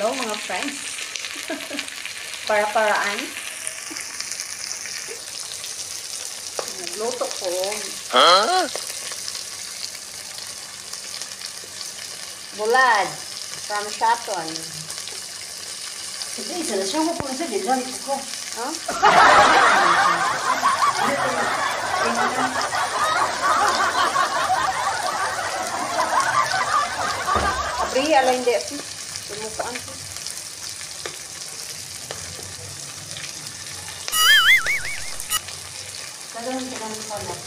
Hello mga friends. Para-paraan. Nagluto ko. Huh? Bulad. From Shaton. Hindi, isa na siya. Huwag po na siya. Diyan ko. Huh? Abri, alay hindi. Tumukaan ko. Kailangan kita ng salat.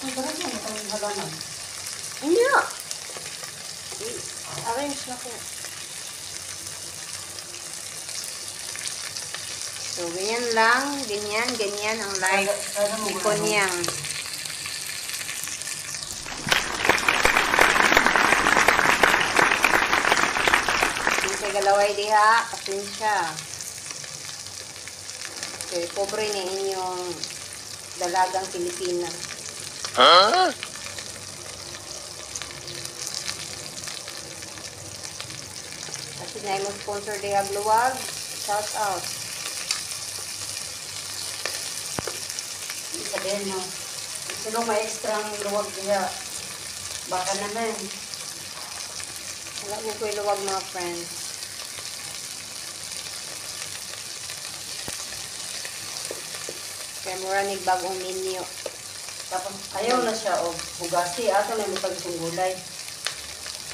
Ang sarap mo itong halaman. Hindi na. I-arrange na ko. So, ganyan lang. Ganyan ang life ni Konyang. Hindi galaway diha. Pasensya. Okay, pobre niya inyong dalagang Pilipina. Huh? Kasi na mo sponsor diha Bluwag. Shout out. Sabihin mo, sino may extra ang luwag niya? Baka naman. Wala ko ko'y luwag mga friends. Kaya mura nig bagong menu. Tapos ayaw na siya o hugasi. Ato na yung pagsungulay.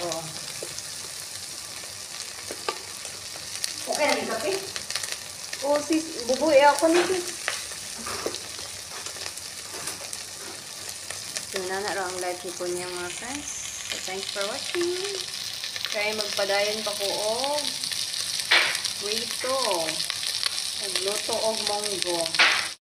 Oo. Okay na yung kape? Oh sis, bubuhay ako ni sis. Tingnan na lang ang live ni Kunya mga friends. So thanks for watching. Kaya magpadayon pa ko og prito. Nagluto og monggo.